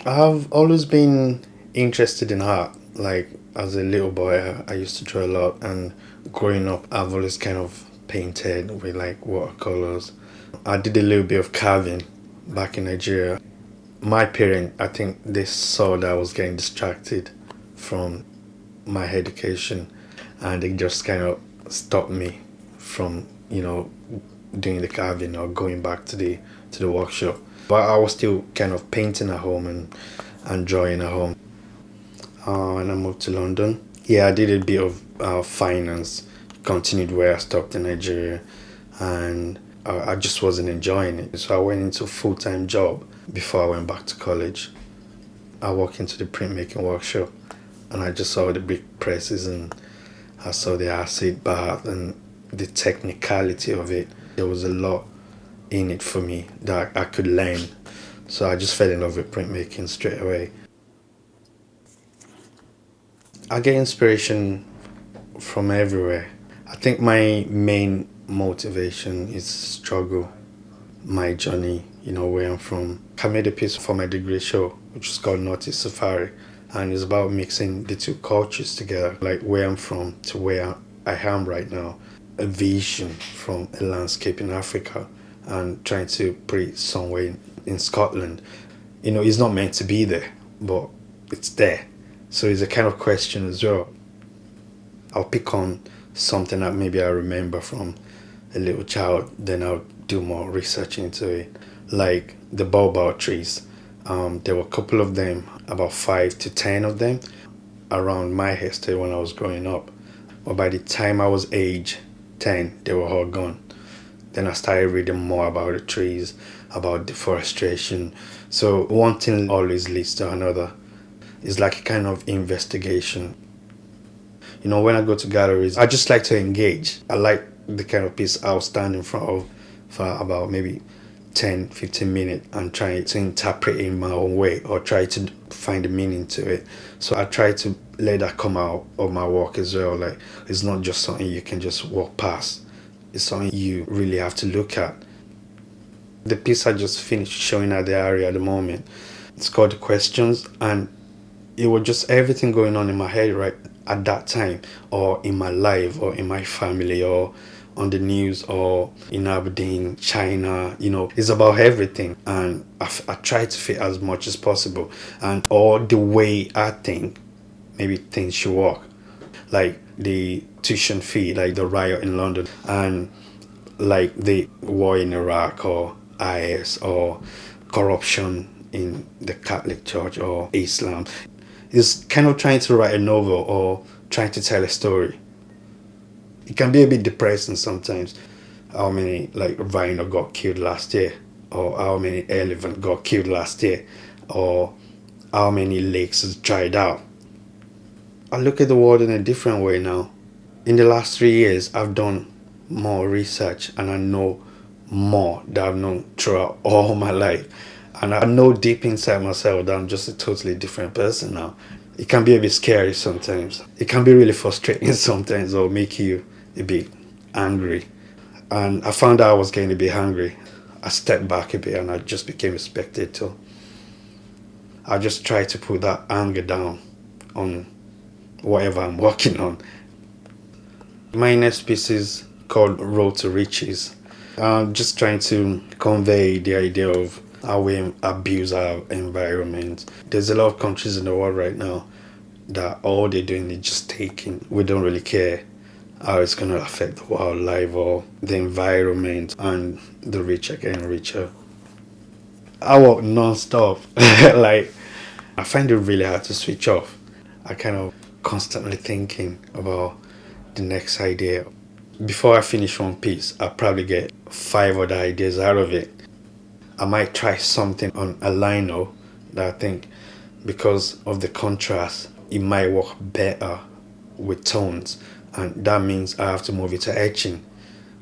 I've always been interested in art. Like as a little boy, I used to draw a lot, and growing up, I've always kind of painted with like watercolors. I did a little bit of carving back in Nigeria. My parents, I think they saw that I was getting distracted from my education, and they just kind of stopped me from, doing the carving or going back to the workshop. But I was still kind of painting at home and drawing at home. And I moved to London. Yeah, I did a bit of finance, continued where I stopped in Nigeria, and I just wasn't enjoying it. So I went into a full time job before I went back to college. I walked into the printmaking workshop, and I just saw the big presses, and I saw the acid bath and the technicality of it. There was a lot in it for me that I could learn. So I just fell in love with printmaking straight away. I get inspiration from everywhere. I think my main motivation is struggle, my journey, where I'm from. I made a piece for my degree show, which is called Northeast Safari, and it's about mixing the two cultures together, like where I'm from to where I am right now. A vision from a landscape in Africa and trying to put it somewhere in Scotland. It's not meant to be there, but it's there. So it's a kind of question as well. I'll pick on something that maybe I remember from a little child, then I'll do more research into it. Like the baobab trees. There were a couple of them, about 5 to 10 of them, around my estate when I was growing up. But by the time I was age 10, they were all gone. Then I started reading more about the trees, about deforestation. So one thing always leads to another. It's like a kind of investigation. When I go to galleries, I just like to engage. I like the kind of piece I'll stand in front of for about maybe 10, 15 minutes and try to interpret it in my own way or try to find a meaning to it. So I try to let that come out of my work as well. Like, it's not just something you can just walk past. It's something you really have to look at. The piece I just finished showing at the area at the moment, it's called The Questions, and it was just everything going on in my head right at that time, or in my life, or in my family, or on the news, or in Aberdeen, China. It's about everything, and I try to fit as much as possible, and or the way I think maybe things should work, like the tuition fee, like the riot in London, and like the war in Iraq, or IS, or corruption in the Catholic Church or Islam. It's kind of trying to write a novel or trying to tell a story. It can be a bit depressing sometimes. How many like rhino got killed last year, or how many elephant got killed last year, or how many lakes has dried out. I look at the world in a different way now. In the last 3 years, I've done more research, and I know more that I've known throughout all my life. And I know deep inside myself that I'm just a totally different person now. It can be a bit scary sometimes. It can be really frustrating sometimes, or make you a bit angry. And I found out I was getting a bit hungry. I stepped back a bit and I just became a spectator. I just try to put that anger down on whatever I'm working on. My next piece is called Road to Riches. I'm just trying to convey the idea of how we abuse our environment. There's a lot of countries in the world right now that all they're doing is just taking. We don't really care how it's going to affect the wildlife or the environment, and the rich are getting richer. I work non-stop. Like, I find it really hard to switch off. I kind of constantly thinking about the next idea. Before I finish one piece, I probably get 5 other ideas out of it. I might try something on a lino that I think, because of the contrast, it might work better with tones, and that means I have to move it to etching.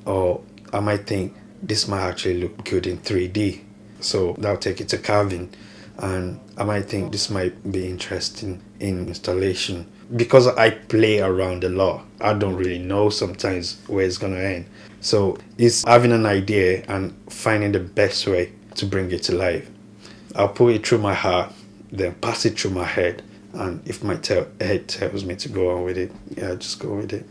Or I might think this might actually look good in 3D, so that'll take it to carving. And I might think this might be interesting in installation. Because I play around a lot, I don't really know sometimes where it's gonna end. So it's having an idea and finding the best way to bring it to life. I'll put it through my heart, then pass it through my head. And if my head tells me to go on with it, yeah, just go with it.